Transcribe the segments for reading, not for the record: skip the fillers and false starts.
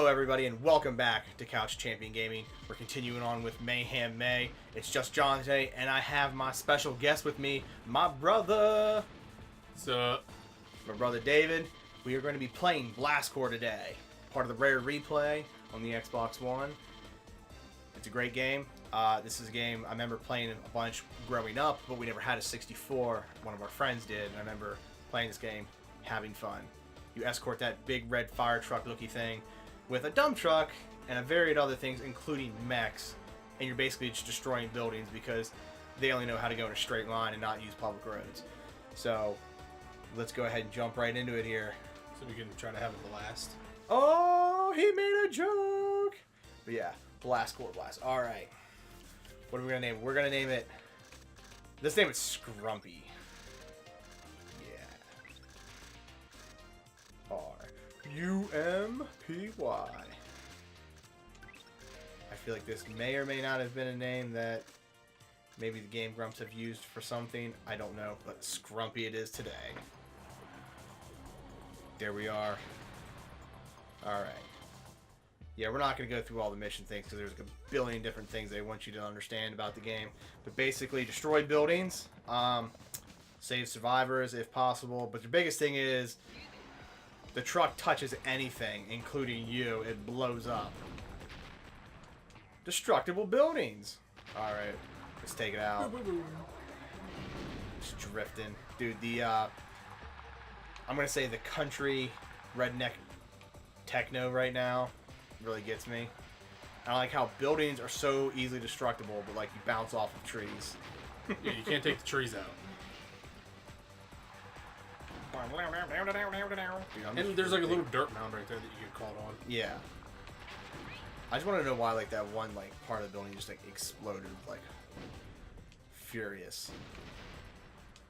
everybody, and welcome back to Couch Champion Gaming. We're continuing on with Mayhem May. It's just John today, and I have my special guest with me, my brother. What's up? My brother David. We are going to be playing Blast Corps today, part of the Rare Replay on the Xbox One. It's a great game. This is a game I remember playing a bunch growing up, but we never had a 64. One of our friends did, and I remember playing this game, having fun. You escort that big red fire truck looking thing with a dump truck and a varied other things, including mechs, and you're basically just destroying buildings because they only know how to go in a straight line and not use public roads. So let's go ahead and jump right into it here. So we can try to have a blast. Oh, he made a joke! But yeah, Blast Corps Blast. Alright. What are we going to name it? We're going to name it... Let's name it Scrumpy. U-M-P-Y. I feel like this may or may not have been a name that maybe the Game Grumps have used for something. I don't know, but Scrumpy it is today. There we are. Alright. Yeah, we're not going to go through all the mission things because there's like a billion different things they want you to understand about the game. But basically, destroy buildings, save survivors if possible. But the biggest thing is... the truck touches anything, including you, it blows up. Destructible buildings. Alright, let's take it out. Just drifting. Dude, I'm going to say the country redneck techno right now really gets me. I like how buildings are so easily destructible, but like you bounce off of trees. Yeah, you can't take the trees out. And there's like a little dirt mound right there that you get caught on. Yeah. I just want to know why like that one like part of the building just like exploded like furious.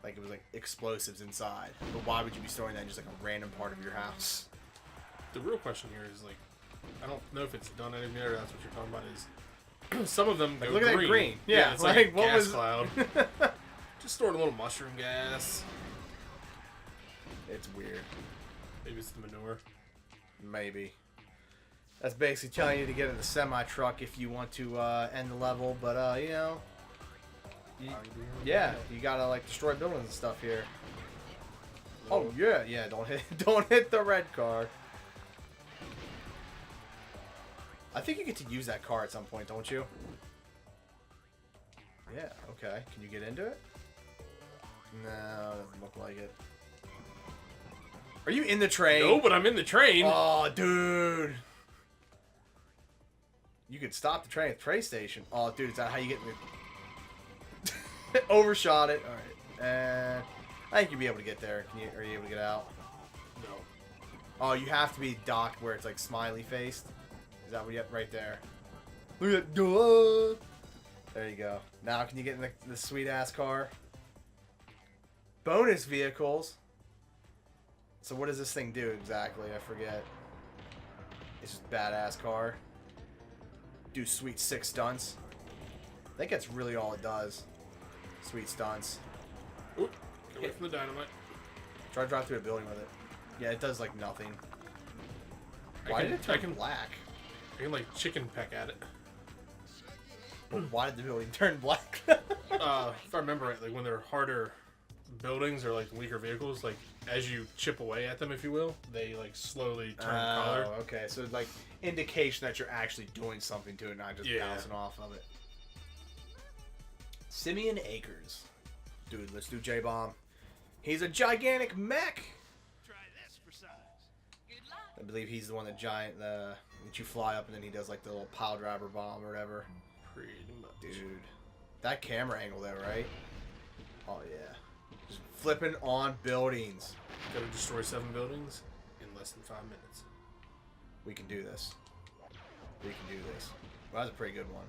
Like it was like explosives inside. But why would you be storing that in just like a random part of your house? The real question here is like, I don't know if it's done anything there. That's what you're talking about. Is some of them like, go look at green. that green. Yeah, it's like like what gas was cloud. Just stored a little mushroom gas. It's weird. Maybe it's the manure. Maybe. That's basically telling you to get in the semi-truck if you want to end the level, but, you know... yeah, you gotta, like, destroy buildings and stuff here. Oh, yeah, don't hit the red car. I think you get to use that car at some point, don't you? Yeah, okay. Can you get into it? No, doesn't look like it. Are you in the train? No, but I'm in the train. Oh, dude. You could stop the train at the train station. Oh, dude, is that how you get in the... Overshot it. Alright. And I think you'll be able to get there. Are you able to get out? No. Oh, you have to be docked where it's like smiley faced. Is that what you have right there? Look at that. There you go. Now can you get in the sweet ass car? Bonus vehicles. So what does this thing do exactly? I forget. It's just a badass car. Do sweet 6 stunts. I think that's really all it does. Sweet stunts. Oop. Get away from the dynamite. Try to drive through a building with it. Yeah, it does like nothing. Why did it turn black? I can like chicken peck at it. But why did the building turn black? If I remember right, like when they're harder buildings or like weaker vehicles, like as you chip away at them, if you will, they like slowly turn color. Oh, okay. So like indication that you're actually doing something to it, not just bouncing off of it. Simeon Akers. Dude, let's do J-Bomb. He's a gigantic mech. Try this for size. Good luck. I believe he's the one that that you fly up and then he does like the little pile driver bomb or whatever. Pretty much. Dude. That camera angle there, right? Oh yeah. Just flipping on buildings. Gotta destroy 7 buildings in less than 5 minutes. We can do this. We can do this. Well, that was a pretty good one.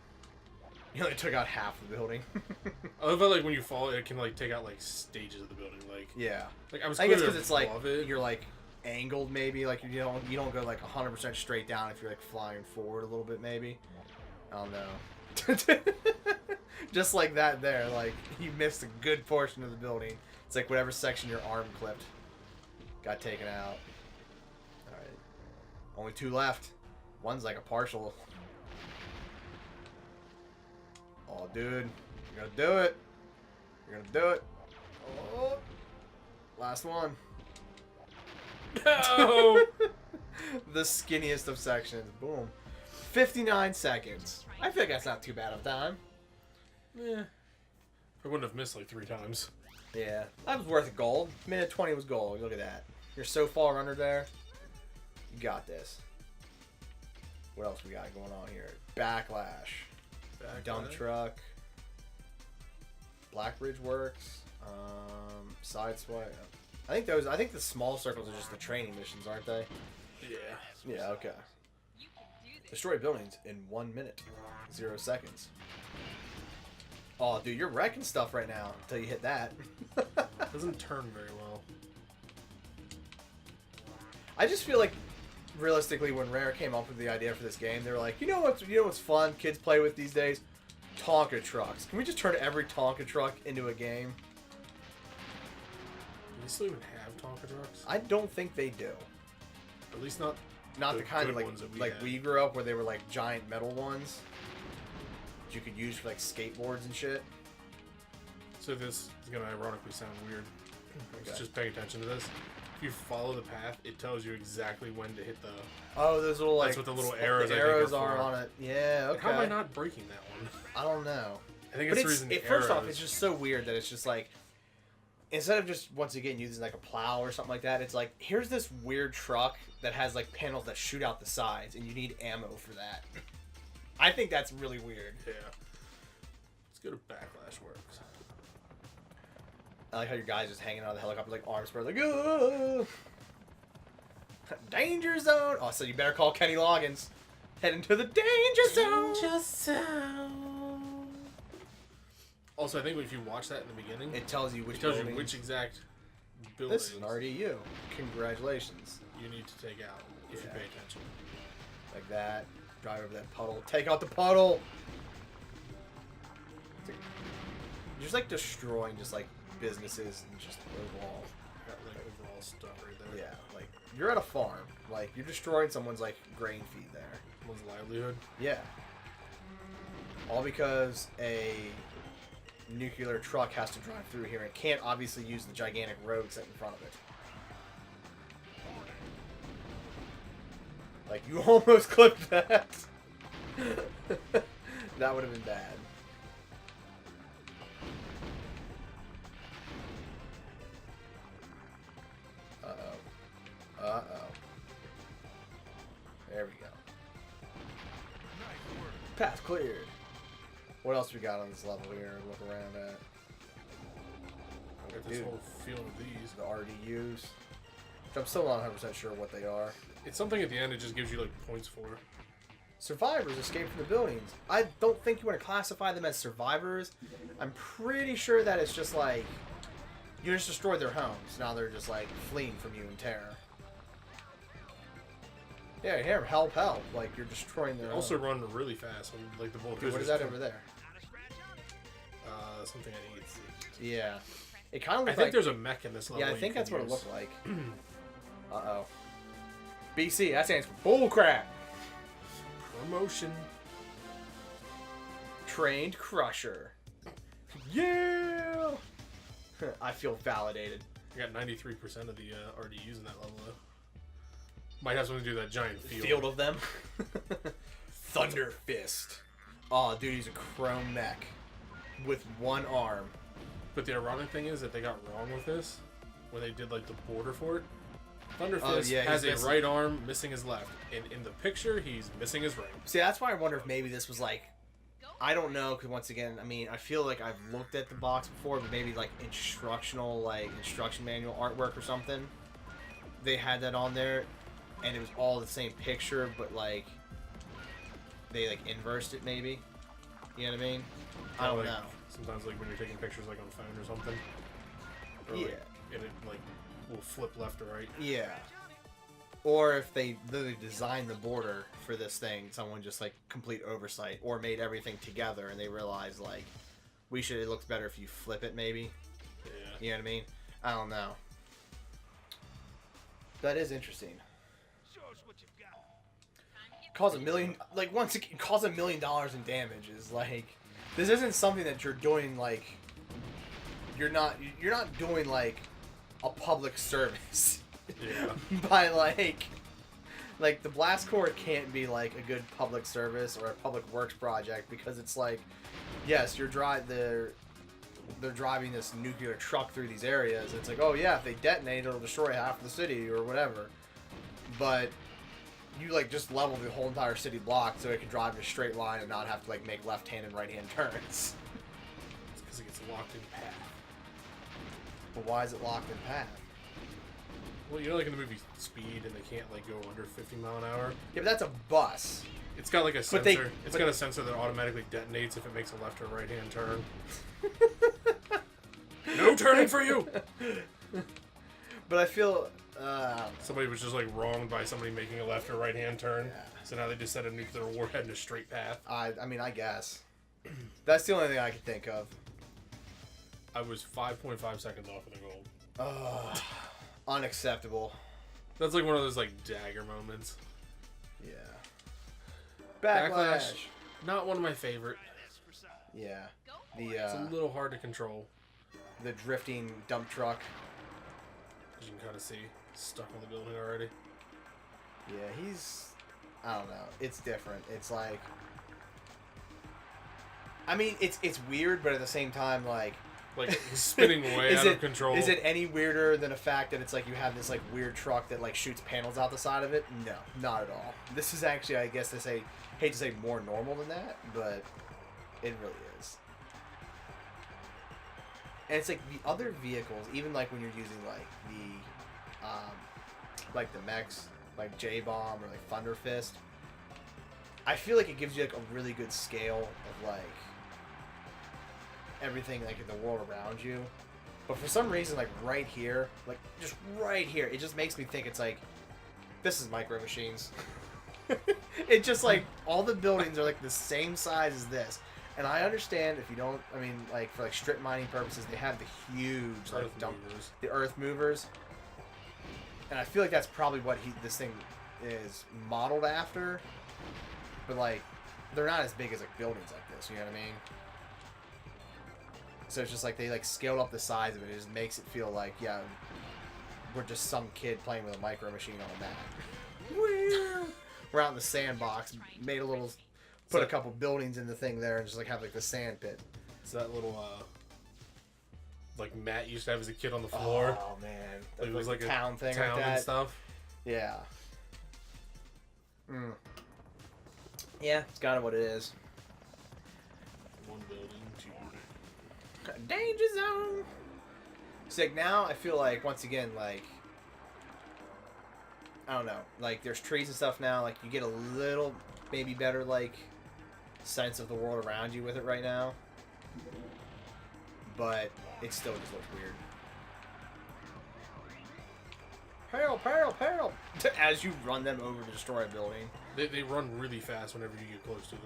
You only took out half the building. I love how like when you fall, it can like take out like stages of the building. Like Yeah. like I was. I guess because it's like above it. you're like angled maybe, like you don't go like 100% straight down if you're like flying forward a little bit maybe. I don't know. Just like that there, like you missed a good portion of the building. It's like whatever section your arm clipped got taken out. All right. Only 2 left. One's like a partial. Oh, dude. You're gonna do it. You're gonna do it. Oh. Last one. No! The skinniest of sections. Boom. 59 seconds. I think that's not too bad of time. Yeah. I wouldn't have missed like 3 times. Yeah. That was worth a gold. Minute 20 was gold. Look at that. You're so far under there. You got this. What else we got going on here? Backlash. Dump truck. Blackbridge Works. Sideswipe. I think the small circles are just the training missions, aren't they? Yeah. Yeah, okay. Destroy buildings in 1 minute. 0 seconds. Oh, dude, you're wrecking stuff right now until you hit that. Doesn't turn very well. I just feel like, realistically, when Rare came up with the idea for this game, they were like, you know what's fun kids play with these days? Tonka trucks. Can we just turn every Tonka truck into a game? Do they still even have Tonka trucks? I don't think they do. At least not Not the kind of good like ones that we like had. we grew up where they were like giant metal ones that you could use for like skateboards and shit. So this is gonna ironically sound weird. Okay. Just paying attention to this. If you follow the path, it tells you exactly when to hit the. Oh, those little like That's what the little arrows, the I think, arrows are are for. on it. Yeah, okay. How am I not breaking that one? I don't know. I think But that's the reason. The first off, arrows- it's just so weird that it's just like instead of just once again using like a plow or something like that, it's like here's this weird truck that has like panels that shoot out the sides, and you need ammo for that. I think that's really weird. Yeah. Let's go to Backlash Works. I like how your guy's just hanging out of the helicopter, like arms spread, like, "Ugh." Danger zone. Oh, so you better call Kenny Loggins. Heading to the danger zone. Also, I think if you watch that in the beginning, It tells you which it tells you building- which exact buildings This is an RDU. Congratulations. you need to take out if you Yeah. pay attention. Like that. Drive over that puddle. Take out the puddle. You're just like destroying just like businesses and just overall. Got like overall stuff right there. Yeah, like you're at a farm. Like you're destroying someone's like grain feed there. Someone's livelihood. Yeah. All because a nuclear truck has to drive through here and can't obviously use the gigantic road set in front of it. Like, you almost clipped that. That would have been bad. Uh-oh. Uh-oh. There we go. Path cleared. What else we got on this level here? Look around at. I got this Dude. whole field of these. The RDUs. Which I'm still not 100% sure what they are. It's something at the end it just gives you like points for. Survivors escape from the buildings. I don't think you want to classify them as survivors. I'm pretty sure that it's just like you just destroyed their homes. Now they're just like fleeing from you in terror. Yeah, here, help, help! Like you're destroying their. They also home. run really fast. When, like the bullet. Dude, what is that over there? Something I need to see. Yeah, it kind of I looks think like. there's a mech in this level. Yeah, I you think can that's what it use. looked like. Uh-oh. BC, that stands for bull crap. Promotion. Trained Crusher. Yeah! I feel validated. I got 93% of the RDUs in that level though. Might have something to do with that giant field. Field of them. Thunder Fist. Oh, dude, he's a chrome mech. With one arm. But the ironic thing is that they got wrong with this when they did like the border for it. Thunder Oh, Fist yeah, has he's a missing- right arm missing his left. And in the picture, he's missing his right. See, that's why I wonder if maybe this was like... I don't know, because once again, I mean, I feel like I've looked at the box before, but maybe like instructional, like instruction manual artwork or something. They had that on there, and it was all the same picture, but like... They like inversed it maybe. You know what I mean? I don't Like, know. Sometimes like when you're taking pictures like on a phone or something. Or, Yeah. like, and it like will flip left or right. Yeah. Or if they literally designed the border for this thing, someone just like complete oversight or made everything together and they realized like it looks better if you flip it maybe. Yeah. You know what I mean? I don't know. That is interesting. Show us what you've got. cause a million, like, once it cause $1 million in damage is like, this isn't something that you're doing, like, you're not doing, like, a public service. Yeah. By, like, the blast core can't be, like, a good public service or a public works project because it's like, yes, they're driving this nuclear truck through these areas. It's like, oh yeah, if they detonate, it'll destroy half of the city or whatever. But you, like, just level the whole entire city block so it can drive in a straight line and not have to, like, make left-hand and right-hand turns. It's because it gets locked in path. But why is it locked in path? Well, you know, like in the movie Speed, and they can't like go under 50 mile an hour. Yeah, but that's a bus. It's got like a But they- sensor. It's got a sensor that automatically detonates if it makes a left or right hand turn. No turning for you. But I feel, Somebody was just like wronged by somebody making a left or right hand turn. Yeah. So now they just set a nuclear warhead in a straight path. I mean, I guess. That's the only thing I can think of. I was 5.5 seconds off of the gold. Unacceptable. That's like one of those like dagger moments. Yeah. Backlash. Not one of my favorite. This for size. Yeah. It's a little hard to control. The drifting dump truck. As you can kind of see, stuck on the building already. Yeah, he's... I don't know. It's different. It's like... I mean, it's weird, but at the same time, like... Like spinning way out of control. Is it any weirder than the fact that it's like you have this like weird truck that like shoots panels out the side of it? No, not at all. This is actually, I guess to say, hate to say more normal than that, but it really is. And it's like the other vehicles, even like when you're using like the mechs, like J-Bomb or like Thunder Fist, I feel like it gives you like a really good scale of like everything like in the world around you. But for some reason, like right here, like just right here, it just makes me think it's like, this is Micro Machines. It's just like all the buildings are like the same size as this. And I understand if you don't, I mean, like for like strip mining purposes, they have the huge like Earth movers. the earth movers. And I feel like that's probably what this thing is modeled after. But like, they're not as big as like buildings like this. You know what I mean? So it's just like they like scaled up the size of it. It just makes it feel like, yeah, we're just some kid playing with a micro machine on a map. We're out in the sandbox, made a little, put a couple buildings in the thing there, and just like have like the sand pit. It's that little like Matt used to have as a kid on the floor. Oh man, It was like the a town thing town like that. and stuff. Yeah. Yeah, it's kind of what it is. One building, two. Danger zone. So like now I feel like once again like I don't know, like there's trees and stuff now, like you get a little maybe better like sense of the world around you with it right now. But it still just looks weird. Help, help, help! As you run them over to destroy a building. They run really fast whenever you get close to them.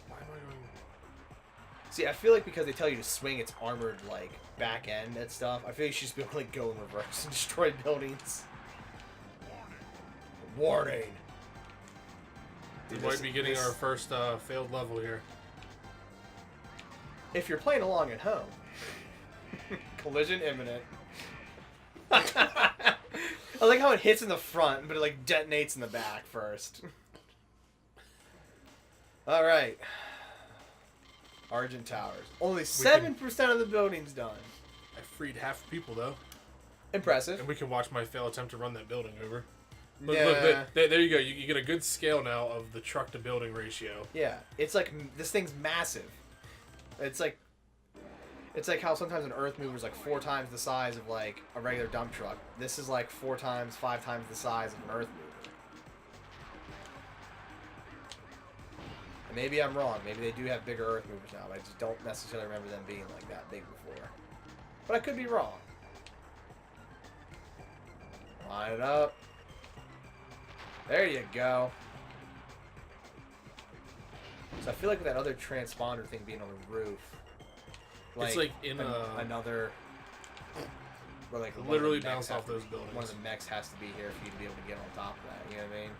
Why am I going? See, I feel like because they tell you to swing its armored, like, back end and stuff, I feel like you should just be able to, like, go in reverse and destroy buildings. Warning! We Dude, might be getting our first failed level here. If you're playing along at home. Collision imminent. I like how it hits in the front, but it, like, detonates in the back first. Alright. Argent Towers. Only 7% of the building's done. I freed half the people though, Impressive. and we can watch my fail attempt to run that building over. Look, Yeah. look, there you go. You get a good scale now of the truck to building ratio. Yeah, it's like this thing's massive. It's like how sometimes an earth mover is like 4 times the size of like a regular dump truck. This is like 4 times, 5 times the size of an earth mover. And maybe I'm wrong. Maybe they do have bigger earth movers now. But I just don't necessarily remember them being like that big before. But I could be wrong. Line it up. There you go. So I feel like with that other transponder thing being on the roof, It's like in another, where like literally one of the mechs bounce off have to those be- buildings. One of the mechs has to be here for you to be able to get on top of that. You know what I mean?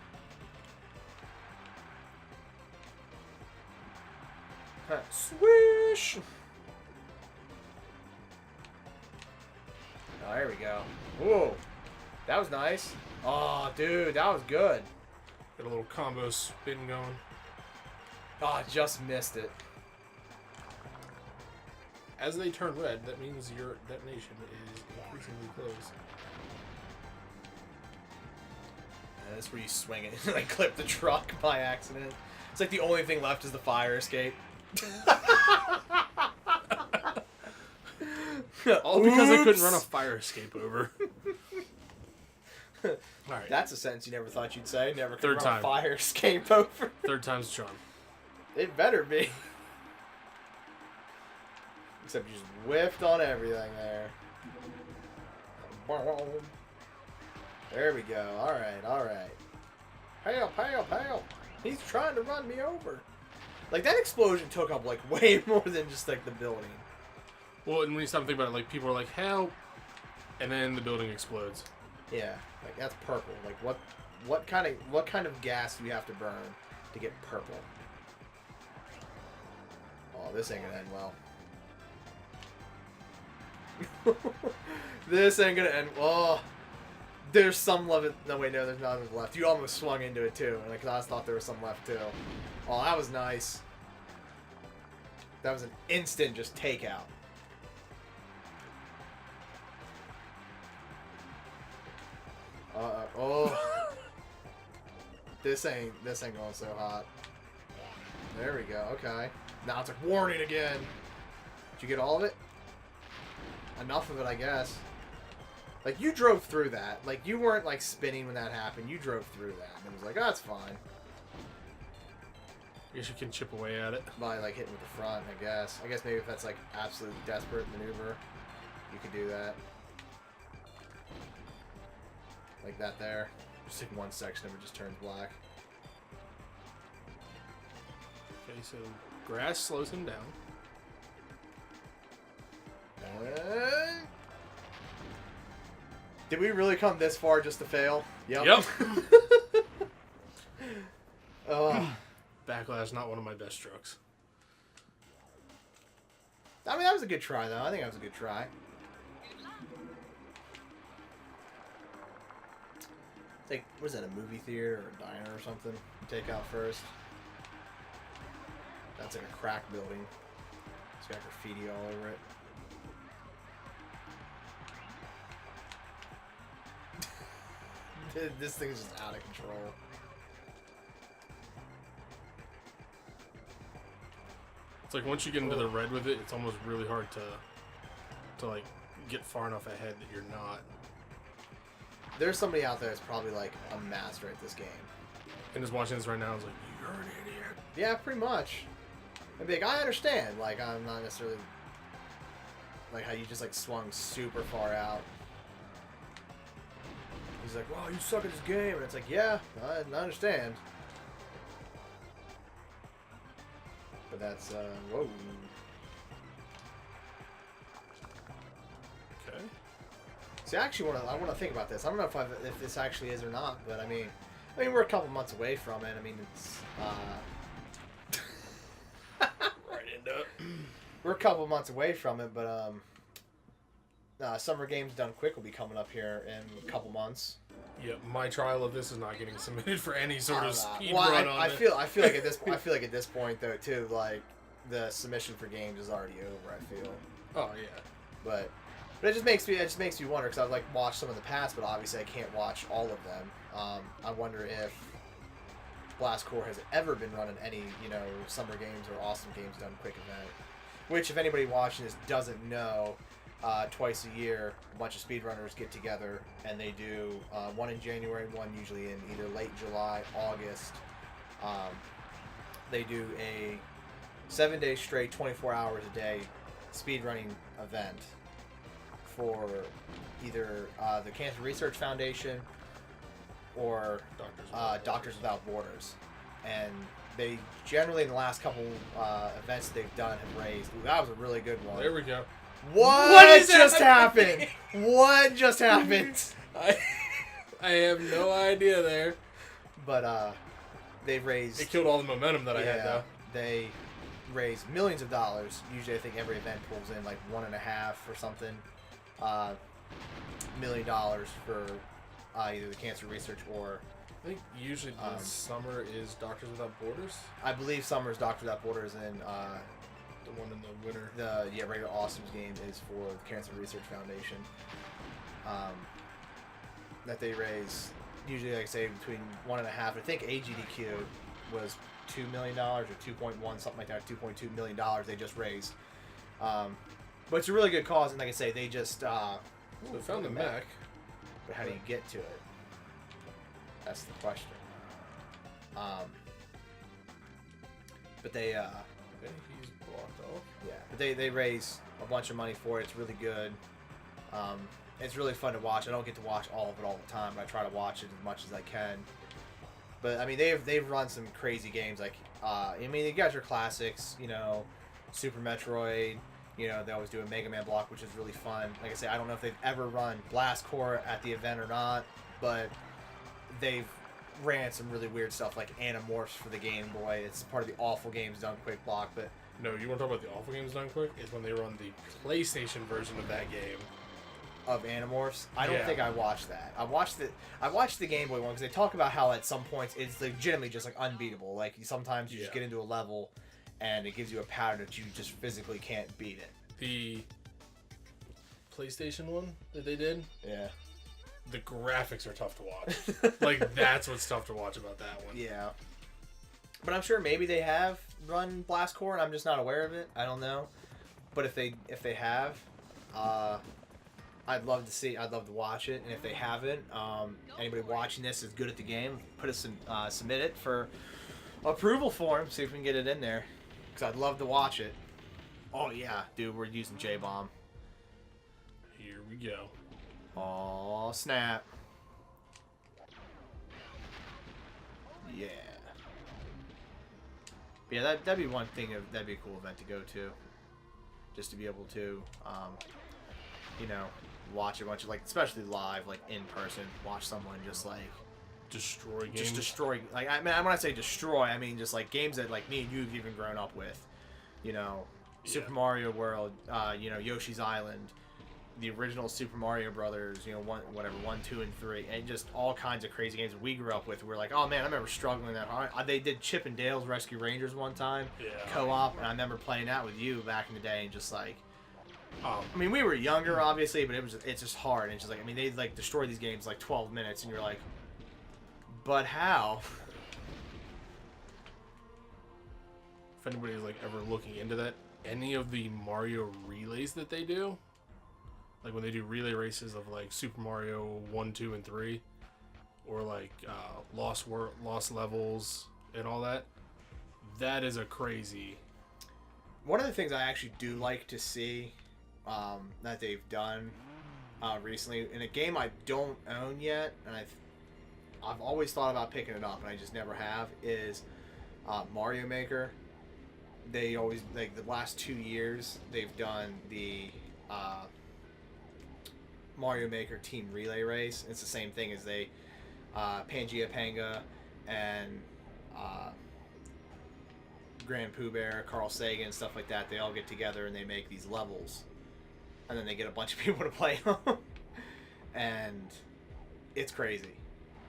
Swish! Oh, there we go. Whoa. That was nice. Oh, dude, that was good. Got a little combo spin going. Oh, I just missed it. As they turn red, that means your detonation is increasingly close. And that's where you swing it and like clip the truck by accident. It's like the only thing left is the fire escape. All because I couldn't Oops. run a fire escape over. Alright, That's a sentence you never thought you'd say. Never could Third run time. a fire escape over. third time's the charm. It better be. Except you just whiffed on everything there. There we go. Alright, alright. Help, help, help. He's trying to run me over. Like, that explosion took up, like, way more than just, like, the building. Well, and when you stop and think about it, like, people are like, help! And then the building explodes. Yeah, like, that's purple. Like, what kind of gas do you have to burn to get purple? Oh, this ain't gonna end well. This ain't gonna end. Oh, there's some left. No, wait, no, there's nothing left. You almost swung into it too, and like, I thought there was some left too. Oh, that was nice. That was an instant just takeout. Oh. This ain't going so hot. There we go. Okay. Now it's like warning again. Did you get all of it? Enough of it, I guess. Like, you drove through that. Like, you weren't like spinning when that happened. You drove through that, and it was like, oh, that's fine. I guess you can chip away at it. By like hitting with the front, I guess. I guess maybe if that's like absolute desperate maneuver, you could do that. Like that there. Just like one section of it just turns black. Okay, so grass slows him down. Did we really come this far just to fail? Yep. Yep. Oh. Backlash, not one of my best strokes. I mean, that was a good try, though. I think that was a good try. It's like, what is that, a movie theater or a diner or something? Take out first. That's like a crack building. It's got graffiti all over it. This thing's just out of control. It's like once you get into the red with it, it's almost really hard to like get far enough ahead that you're not. There's somebody out there that's probably like a master at this game. And just watching this right now, I was like, you're an idiot. Yeah, pretty much. I'd be like, I understand. Like, I'm not necessarily like how you just like swung super far out. He's like, "Wow, you suck at this game," and it's like, "Yeah, I understand." But that's whoa. Okay. See, I actually I want to think about this. I don't know if this actually is or not, but I mean, we're a couple months away from it. I mean, it's Right into it. we're a couple months away from it, but Summer Games Done Quick will be coming up here in a couple months. Yeah, my trial of this is not getting submitted for any sort of speed Well, run I on it. feel like at this point though too, like the submission for games is already over. I feel, Oh yeah. but it just makes me wonder because I've like watched some of the past, but obviously I can't watch all of them. I wonder if Blast Corps has ever been running any Summer Games or Awesome Games Done Quick event. Which, if anybody watching this doesn't know, twice a year, a bunch of speedrunners get together and they do one in January, one usually in either late July, August. They do a 7-day straight, 24 hours a day speedrunning event for either the Cancer Research Foundation or Doctors Without Borders. And they generally, in the last couple events that they've done, have raised. Ooh, that was a really good one. There we go. What just happened? What just happened? I have no idea there. But they've raised. It killed all the momentum that I had though. They raise millions of dollars. Usually, I think every event pulls in like $1.5 or something $1 million for either the cancer research or I think usually the summer is Doctors Without Borders. I believe summer's Doctors Without Borders, and The one in the winter. the regular Awesomes game is for the Cancer Research Foundation. That they raise usually, like I say, between 1.5. I think AGDQ was $2 million or 2.1, something like that. $2.2 million they just raised. But it's a really good cause, and like I say, they just We found the mech. But how do you get to it? That's the question. But they Okay, he's blocked off. yeah, but they raise a bunch of money for it. It's really good. It's really fun to watch. I don't get to watch all of it all the time, but I try to watch it as much as I can. But I mean, they've run some crazy games. Like I mean, you got your classics, you know, Super Metroid. You know, they always do a Mega Man block, which is really fun. Like I say, I don't know if they've ever run Blast Core at the event or not, but they've ran some really weird stuff like Animorphs for the Game Boy. It's part of the Awful Games Done Quick block, but No, you want to talk about the Awful Games Done Quick? Is when they run the PlayStation version of that game. of Animorphs, I don't Yeah. think I watched that. I watched the Game Boy one because they talk about how at some points it's legitimately just like unbeatable. Like sometimes you just Yeah. get into a level and it gives you a pattern that you just physically can't beat it. The PlayStation one that they did, Yeah. the graphics are tough to watch. Like, that's what's tough to watch about that one. Yeah. But I'm sure maybe they have run Blast Core and I'm just not aware of it. I don't know. But if they have, I'd love to watch it. And if they haven't, anybody watching this is good at the game, submit it for approval form. See if we can get it in there, because I'd love to watch it. Oh yeah, dude, we're using J-Bomb. Here we go. Oh snap! Yeah. But yeah, that'd be one thing. That'd be a cool event to go to, just to be able to, you know, watch a bunch of, like, especially live, like in person, watch someone just like Destroy games. just destroy. Like, I mean, when I say destroy, I mean just like games that like me and you've even grown up with, you know, Super Mario World, you know, Yoshi's Island, the original Super Mario Brothers, you know, 1, 2, and 3, and just all kinds of crazy games that we grew up with. We're like, oh man, I remember struggling that hard. They did Chip and Dale's Rescue Rangers one time, co-op, and I remember playing that with you back in the day, and just like, I mean, we were younger, obviously, but it's just hard. And it's just like, I mean, they like destroy these games like 12 minutes, and you're like, but how? If anybody's like ever looking into that, any of the Mario relays that they do, like when they do relay races of like Super Mario 1, 2, and 3, or like Lost Levels and all that, that is a crazy. One of the things I actually do like to see that they've done recently in a game I don't own yet, and I've always thought about picking it up, and I just never have, is Mario Maker. They always, like, the last 2 years, they've done the Mario Maker Team Relay Race. It's the same thing as they, Pangaea Panga and Grand Pooh Bear, Carl Sagan, stuff like that. They all get together and they make these levels, and then they get a bunch of people to play them, and it's crazy.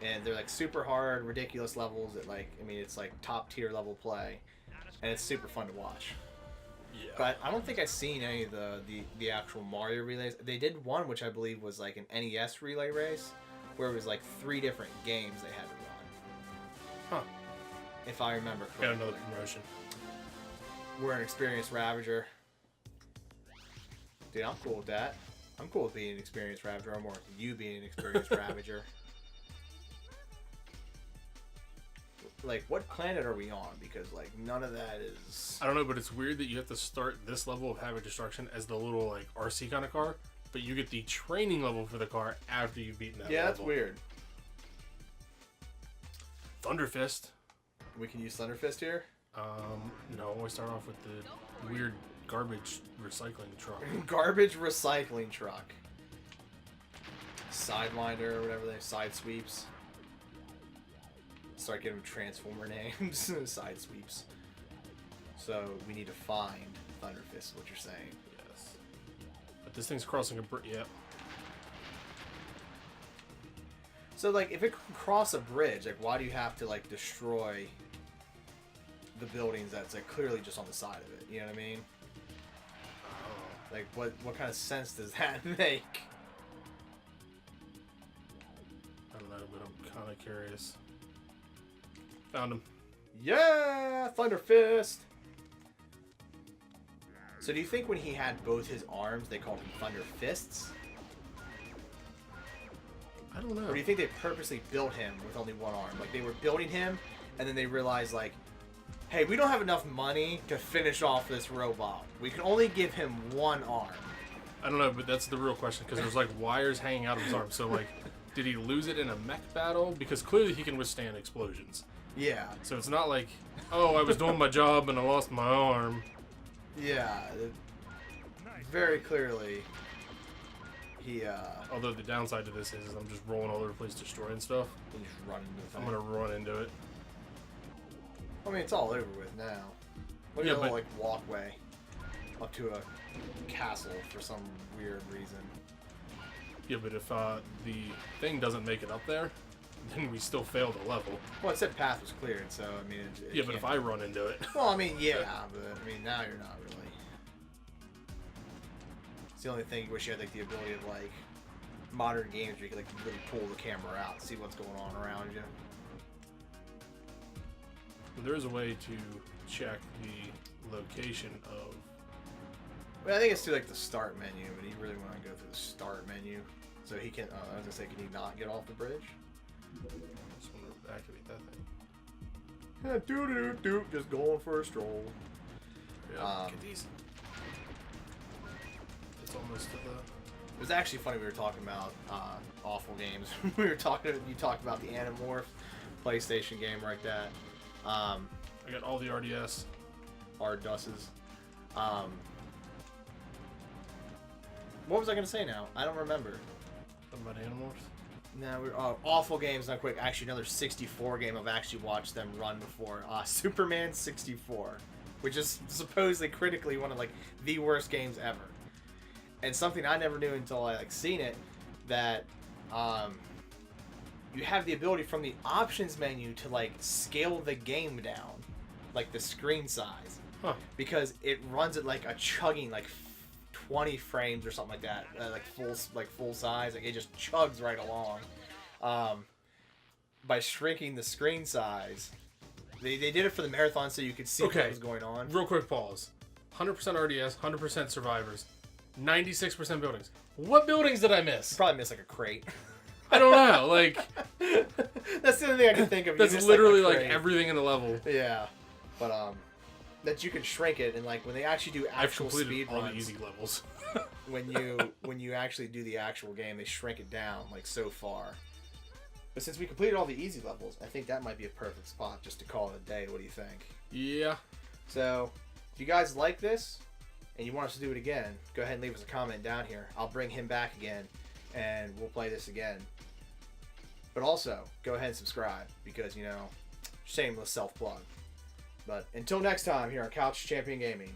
And they're like super hard, ridiculous levels that, like, I mean, it's like top tier level play, and it's super fun to watch. Yeah. But I don't think I've seen any of the actual Mario relays. They did one which I believe was like an NES relay race, where it was like 3 different games they had to run. Huh. If I remember Got correctly. another promotion. We're an experienced Ravager. Dude, I'm cool with that. I'm cool with being an experienced Ravager. I'm more with you being an experienced Ravager. Like, what planet are we on? Because, like, none of that is... I don't know, but it's weird that you have to start this level of Havoc Destruction as the little, like, RC kind of car, but you get the training level for the car after you've beaten that Yeah, level. that's weird. Thunderfist. We can use Thunderfist here? No, I start off with the weird garbage recycling truck. Garbage recycling truck. Sidewinder or whatever they side sweeps. Start giving them Transformer names. Side sweeps. So we need to find Thunderfist, is what you're saying. Yes. But this thing's crossing a bridge. Yep. So, like, if it can cross a bridge, like, why do you have to, like, destroy the buildings that's, like, clearly just on the side of it? You know what I mean? Like, what kind of sense does that make? I don't know, but I'm kind of curious. Found him. Yeah! Thunderfist! So do you think when he had both his arms, they called him Thunderfists? I don't know. Or do you think they purposely built him with only one arm? Like, they were building him, and then they realized, like, hey, we don't have enough money to finish off this robot. We can only give him one arm. I don't know, but that's the real question, because there's, like, wires hanging out of his arm. So, like, did he lose it in a mech battle? Because clearly he can withstand explosions. Yeah. So it's not like, oh, I was doing my job and I lost my arm. Yeah. Very clearly, he, Although the downside to this is I'm just rolling all over the place destroying stuff. he just run into the I'm thing. going to run into it. I mean, it's all over with now. Look Yeah, at the but- like walkway up to a castle for some weird reason. Yeah, but if the thing doesn't make it up there, then we still fail the level. Well, it said path was cleared, so I mean. It Yeah, but if can't- I run into it. Well, I mean, yeah, but I mean, now you're not really. It's the only thing you wish you had like the ability of like modern games where you could like really pull the camera out, and see what's going on around you. There is a way to check the location of. But I think it's through like the start menu, but you really want to go through the start menu, so he can. I was gonna say, can he not get off the bridge? Just want to activate that thing. Yeah, doo, just going for a stroll. Yeah, get these. It's almost to the. It was actually funny. We were talking about awful games. You talked about the Animorph PlayStation game like that. I got all the RDS. Ardusses. What was I gonna say now? I don't remember. Something about Animorphs? No, we're awful games. Not quick. Actually, another 64 game I've actually watched them run before. Superman 64, which is supposedly critically one of like the worst games ever. And something I never knew until I like seen it, that you have the ability from the options menu to like scale the game down, like the screen size, Huh. because it runs at like a chugging like 20 frames or something like that, like full size. Like it just chugs right along. By shrinking the screen size, they did it for the marathon so you could see Okay. what was going on. Real quick pause. 100% RDS, 100% survivors, 96% buildings. What buildings did I miss? Probably missed like a crate. I don't know. Like That's the only thing I can think of. You that's missed, literally a like crate. everything in the level. Yeah, but that you can shrink it, and like when they actually do I've actual completed speed all runs, the easy levels. when you actually do the actual game, they shrink it down like so far. But since we completed all the easy levels, I think that might be a perfect spot just to call it a day. What do you think? Yeah. So, if you guys like this and you want us to do it again, go ahead and leave us a comment down here. I'll bring him back again, and we'll play this again. But also, go ahead and subscribe because, you know, shameless self-plug. But until next time, here on Couch Champion Gaming.